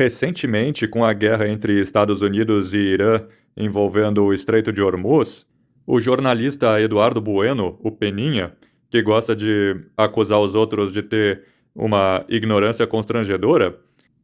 Recentemente, com a guerra entre Estados Unidos e Irã envolvendo o Estreito de Hormuz, o jornalista Eduardo Bueno, o Peninha, que gosta de acusar os outros de ter uma ignorância constrangedora,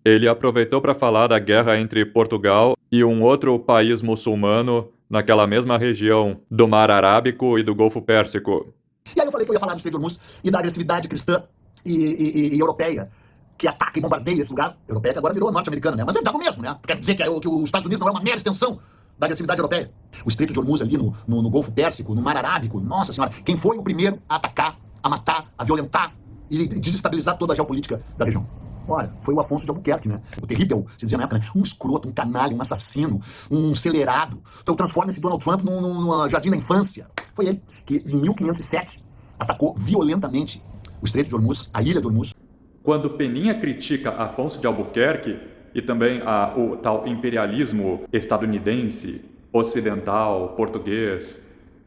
ele aproveitou para falar da guerra entre Portugal e um outro país muçulmano naquela mesma região do Mar Arábico e do Golfo Pérsico. E aí eu falei que eu ia falar do Estreito de Hormuz e da agressividade cristã e europeia que ataca e bombardeia esse lugar. Europeia que agora virou norte-americana, né? Mas é o mesmo, né? Quer dizer que os Estados Unidos não é uma mera extensão da agressividade europeia. O Estreito de Hormuz ali no Golfo Pérsico, no Mar Arábico, nossa senhora, quem foi o primeiro a atacar, a matar, a violentar e desestabilizar toda a geopolítica da região? Olha, foi o Afonso de Albuquerque, né? O terrível, se dizia na época, né? Um escroto, um canalha, um assassino, um acelerado. Então transforma esse Donald Trump num jardim da infância. Foi ele que, em 1507, atacou violentamente o Estreito de Hormuz, a ilha de Hormuz. Quando Peninha critica Afonso de Albuquerque e também o tal imperialismo estadunidense, ocidental, português,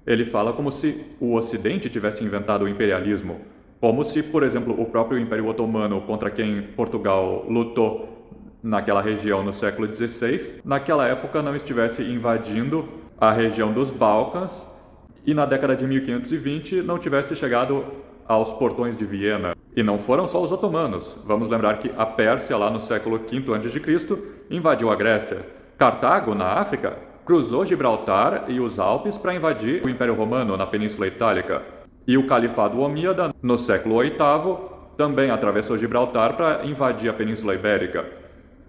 ele fala como se o Ocidente tivesse inventado o imperialismo. Como se, por exemplo, o próprio Império Otomano, contra quem Portugal lutou naquela região no século XVI, naquela época não estivesse invadindo a região dos Balcãs e na década de 1520 não tivesse chegado aos portões de Viena. E não foram só os otomanos. Vamos lembrar que a Pérsia, lá no século V a.C., invadiu a Grécia. Cartago, na África, cruzou Gibraltar e os Alpes para invadir o Império Romano na Península Itálica. E o Califado Omíada, no século VIII, também atravessou Gibraltar para invadir a Península Ibérica.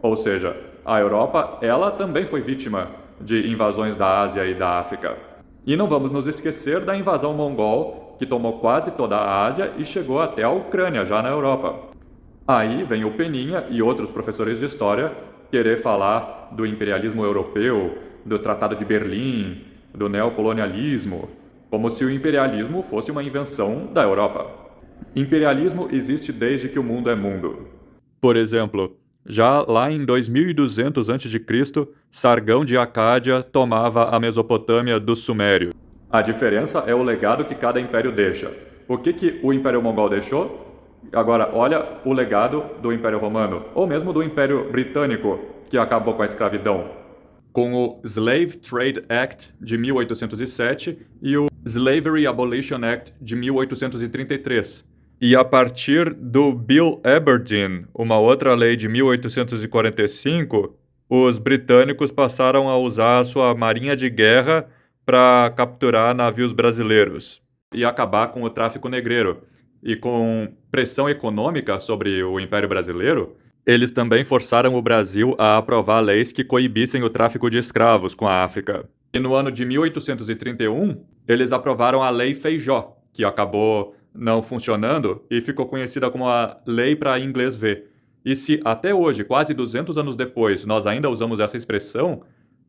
Ou seja, a Europa, ela também foi vítima de invasões da Ásia e da África. E não vamos nos esquecer da invasão mongol, que tomou quase toda a Ásia e chegou até a Ucrânia, já na Europa. Aí vem o Peninha e outros professores de história querer falar do imperialismo europeu, do Tratado de Berlim, do neocolonialismo, como se o imperialismo fosse uma invenção da Europa. Imperialismo existe desde que o mundo é mundo. Por exemplo, já lá em 2200 a.C., Sargão de Acádia tomava a Mesopotâmia dos Sumérios. A diferença é o legado que cada império deixa. O que o Império Mongol deixou? Agora, olha o legado do Império Romano, ou mesmo do Império Britânico, que acabou com a escravidão, com o Slave Trade Act de 1807 e o Slavery Abolition Act de 1833. E a partir do Bill Aberdeen, uma outra lei de 1845, os britânicos passaram a usar a sua marinha de guerra para capturar navios brasileiros e acabar com o tráfico negreiro. E com pressão econômica sobre o Império Brasileiro, eles também forçaram o Brasil a aprovar leis que coibissem o tráfico de escravos com a África. E no ano de 1831, eles aprovaram a Lei Feijó, que acabou não funcionando e ficou conhecida como a Lei para Inglês Ver. E se até hoje, quase 200 anos depois, nós ainda usamos essa expressão,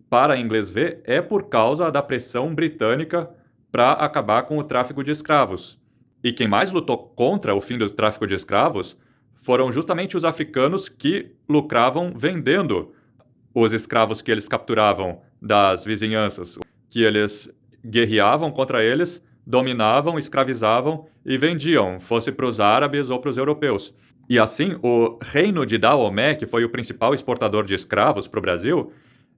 para inglês ver, é por causa da pressão britânica para acabar com o tráfico de escravos. E quem mais lutou contra o fim do tráfico de escravos foram justamente os africanos que lucravam vendendo os escravos que eles capturavam das vizinhanças, que eles guerreavam contra eles, dominavam, escravizavam e vendiam, fosse para os árabes ou para os europeus. E assim, o reino de Daomé, que foi o principal exportador de escravos para o Brasil,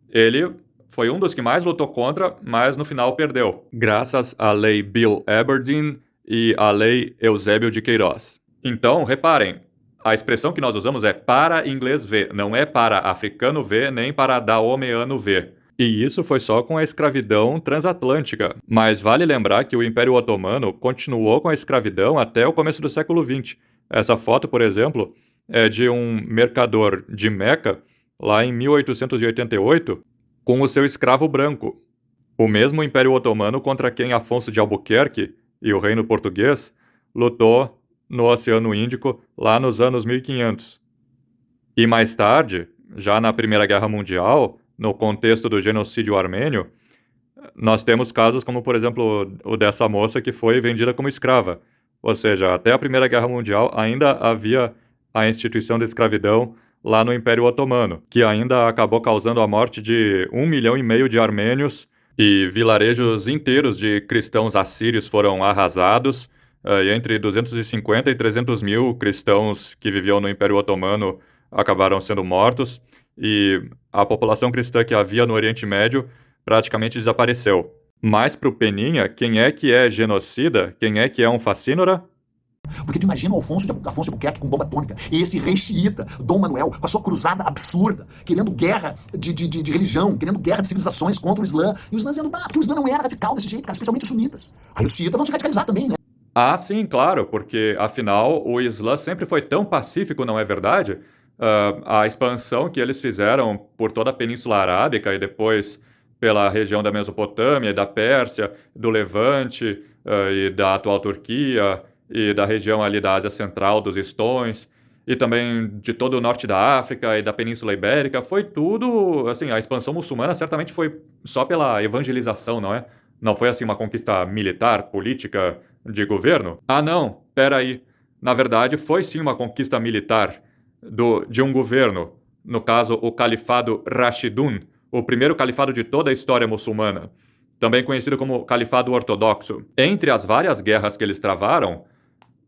ele foi um dos que mais lutou contra, mas no final perdeu, graças à lei Bill Aberdeen e à lei Eusébio de Queiroz. Então, reparem, a expressão que nós usamos é para inglês ver, não é para africano ver, nem para daomeano ver. E isso foi só com a escravidão transatlântica. Mas vale lembrar que o Império Otomano continuou com a escravidão até o começo do século XX. Essa foto, por exemplo, é de um mercador de Meca, lá em 1888, com o seu escravo branco. O mesmo Império Otomano contra quem Afonso de Albuquerque e o Reino Português lutou no Oceano Índico lá nos anos 1500. E mais tarde, já na Primeira Guerra Mundial, no contexto do genocídio armênio, nós temos casos como, por exemplo, o dessa moça que foi vendida como escrava. Ou seja, até a Primeira Guerra Mundial ainda havia a instituição da escravidão lá no Império Otomano, que ainda acabou causando a morte de 1,5 milhão de armênios e vilarejos inteiros de cristãos assírios foram arrasados, e entre 250 e 300 mil cristãos que viviam no Império Otomano acabaram sendo mortos, e a população cristã que havia no Oriente Médio praticamente desapareceu. Mas para o Peninha, quem é que é genocida? Quem é que é um facínora? Porque tu imagina o Afonso de Albuquerque com bomba atômica, e esse rei xiita, Dom Manuel, com a sua cruzada absurda, querendo guerra de religião, querendo guerra de civilizações contra o Islã. E o Islã dizendo, porque o Islã não era radical desse jeito, cara, especialmente os sunitas. Aí os xiitas vão se radicalizar também, né? Ah, sim, claro, porque afinal o Islã sempre foi tão pacífico, não é verdade? A expansão que eles fizeram por toda a Península Arábica e depois pela região da Mesopotâmia, da Pérsia, do Levante, e da atual Turquia, e da região ali da Ásia Central, dos Estões, e também de todo o norte da África e da Península Ibérica, foi tudo, assim, a expansão muçulmana certamente foi só pela evangelização, não é? Não foi assim uma conquista militar, política, de governo? Ah, não, peraí. Na verdade, foi sim uma conquista militar de um governo, no caso, o Califado Rashidun, o primeiro califado de toda a história muçulmana, também conhecido como Califado Ortodoxo. Entre as várias guerras que eles travaram,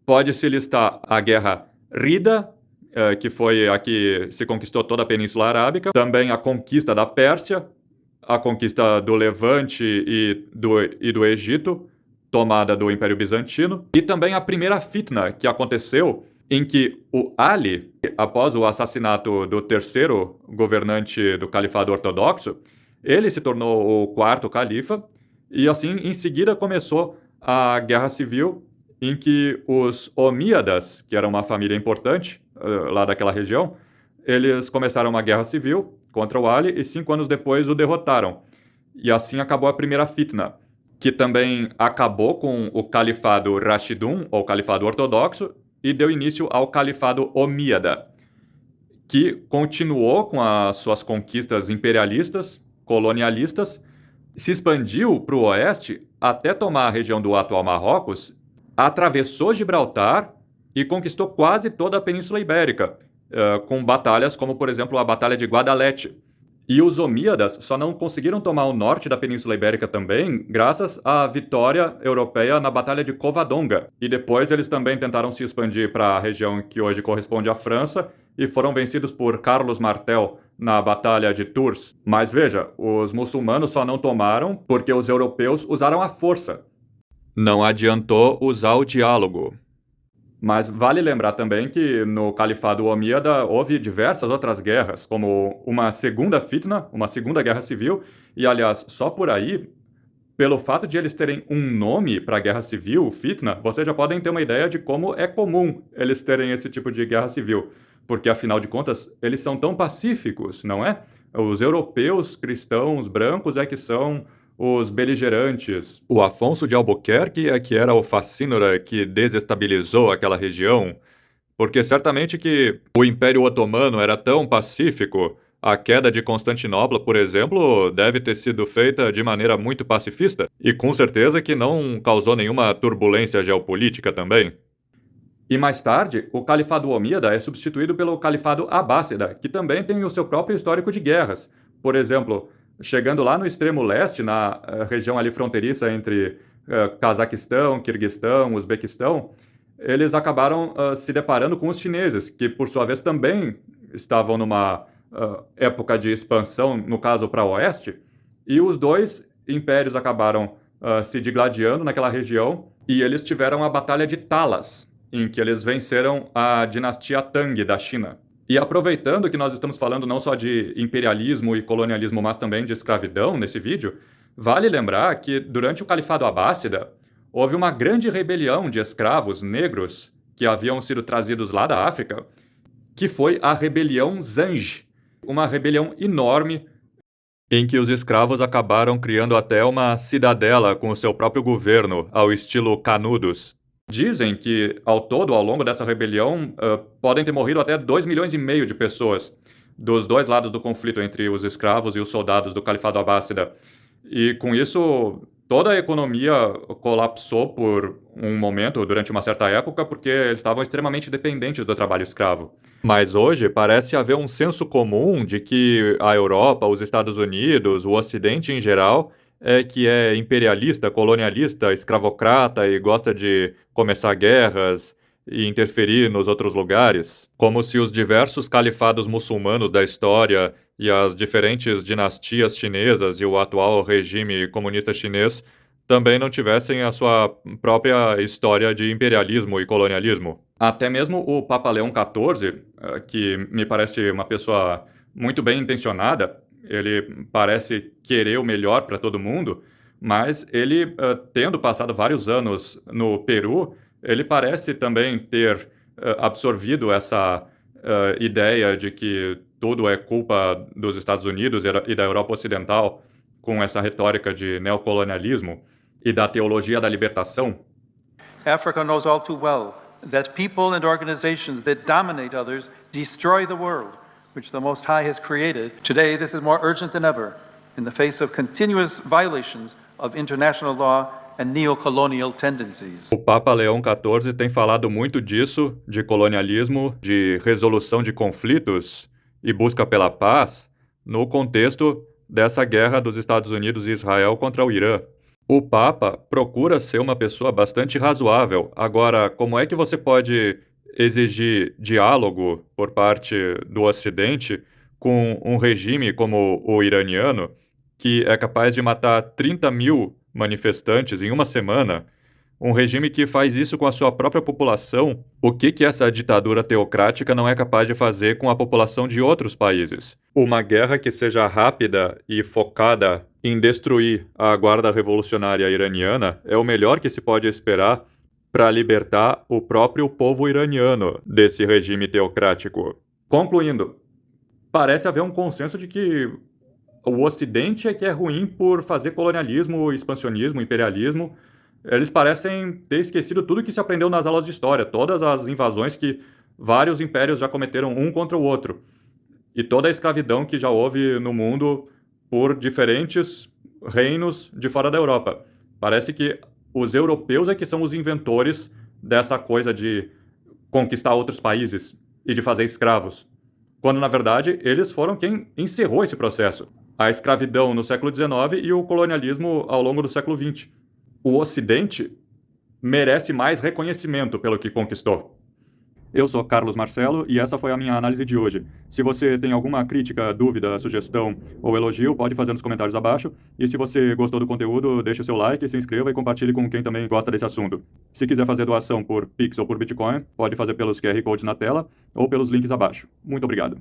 pode-se listar a Guerra Rida, que foi a que se conquistou toda a Península Arábica, também a conquista da Pérsia, a conquista do Levante e do Egito, tomada do Império Bizantino, e também a primeira fitna que aconteceu em que o Ali, após o assassinato do terceiro governante do Califado Ortodoxo, ele se tornou o quarto califa, e assim, em seguida, começou a Guerra Civil, em que os Omíadas, que era uma família importante lá daquela região, eles começaram uma guerra civil contra o Ali e 5 anos depois o derrotaram. E assim acabou a primeira fitna, que também acabou com o Califado Rashidun, ou Califado Ortodoxo, e deu início ao Califado Omíada, que continuou com as suas conquistas imperialistas, colonialistas, se expandiu para o oeste até tomar a região do atual Marrocos, atravessou Gibraltar e conquistou quase toda a Península Ibérica, com batalhas como, por exemplo, a Batalha de Guadalete. E os Omíadas só não conseguiram tomar o norte da Península Ibérica também graças à vitória europeia na Batalha de Covadonga. E depois eles também tentaram se expandir para a região que hoje corresponde à França e foram vencidos por Carlos Martel na Batalha de Tours. Mas veja, os muçulmanos só não tomaram porque os europeus usaram a força. Não adiantou usar o diálogo. Mas vale lembrar também que no Califado Omíada houve diversas outras guerras, como uma segunda fitna, uma segunda guerra civil, e aliás, só por aí, pelo fato de eles terem um nome para a guerra civil, fitna, vocês já podem ter uma ideia de como é comum eles terem esse tipo de guerra civil, porque afinal de contas, eles são tão pacíficos, não é? Os europeus cristãos brancos é que são os beligerantes. O Afonso de Albuquerque é que era o facínora que desestabilizou aquela região, porque certamente que o Império Otomano era tão pacífico, a queda de Constantinopla, por exemplo, deve ter sido feita de maneira muito pacifista, e com certeza que não causou nenhuma turbulência geopolítica também. E mais tarde, o Califado Omíada é substituído pelo Califado Abássida, que também tem o seu próprio histórico de guerras. Por exemplo, chegando lá no extremo leste, na região ali fronteiriça entre Cazaquistão, Quirguistão, Uzbequistão, eles acabaram se deparando com os chineses, que por sua vez também estavam numa época de expansão, no caso para o oeste, e os dois impérios acabaram se digladiando naquela região, e eles tiveram a Batalha de Talas, em que eles venceram a dinastia Tang da China. E aproveitando que nós estamos falando não só de imperialismo e colonialismo, mas também de escravidão nesse vídeo, vale lembrar que durante o Califado Abássida houve uma grande rebelião de escravos negros que haviam sido trazidos lá da África, que foi a Rebelião Zanj, uma rebelião enorme em que os escravos acabaram criando até uma cidadela com o seu próprio governo, ao estilo Canudos. Dizem que, ao todo, ao longo dessa rebelião, podem ter morrido até 2,5 milhões de pessoas dos dois lados do conflito entre os escravos e os soldados do Califado Abássida. E, com isso, toda a economia colapsou por um momento, durante uma certa época, porque eles estavam extremamente dependentes do trabalho escravo. Mas hoje parece haver um senso comum de que a Europa, os Estados Unidos, o Ocidente em geral, que é imperialista, colonialista, escravocrata e gosta de começar guerras e interferir nos outros lugares, como se os diversos califados muçulmanos da história e as diferentes dinastias chinesas e o atual regime comunista chinês também não tivessem a sua própria história de imperialismo e colonialismo. Até mesmo o Papa Leão XIV, que me parece uma pessoa muito bem intencionada, ele parece querer o melhor para todo mundo, mas ele, tendo passado vários anos no Peru, ele parece também ter absorvido essa ideia de que tudo é culpa dos Estados Unidos e da Europa Ocidental, com essa retórica de neocolonialismo e da teologia da libertação. Africa knows all too well that people and organizations that dominate others destroy the world, which the Most High has created. Today, this is more urgent than ever in the face of continuous violations of international law and neo-colonial tendencies. O Papa Leão XIV tem falado muito disso, de colonialismo, de resolução de conflitos e busca pela paz, no contexto dessa guerra dos Estados Unidos e Israel contra o Irã. O Papa procura ser uma pessoa bastante razoável. Agora, como é que você pode exigir diálogo por parte do Ocidente com um regime como o iraniano, que é capaz de matar 30 mil manifestantes em uma semana, um regime que faz isso com a sua própria população? O que essa ditadura teocrática não é capaz de fazer com a população de outros países? Uma guerra que seja rápida e focada em destruir a Guarda Revolucionária Iraniana é o melhor que se pode esperar para libertar o próprio povo iraniano desse regime teocrático. Concluindo, parece haver um consenso de que o Ocidente é que é ruim por fazer colonialismo, expansionismo, imperialismo. Eles parecem ter esquecido tudo que se aprendeu nas aulas de história, todas as invasões que vários impérios já cometeram um contra o outro, e toda a escravidão que já houve no mundo por diferentes reinos de fora da Europa. Parece que os europeus é que são os inventores dessa coisa de conquistar outros países e de fazer escravos, quando, na verdade, eles foram quem encerrou esse processo. A escravidão no século XIX e o colonialismo ao longo do século XX. O Ocidente merece mais reconhecimento pelo que conquistou. Eu sou Carlos Marcelo e essa foi a minha análise de hoje. Se você tem alguma crítica, dúvida, sugestão ou elogio, pode fazer nos comentários abaixo. E se você gostou do conteúdo, deixe o seu like, se inscreva e compartilhe com quem também gosta desse assunto. Se quiser fazer doação por Pix ou por Bitcoin, pode fazer pelos QR Codes na tela ou pelos links abaixo. Muito obrigado.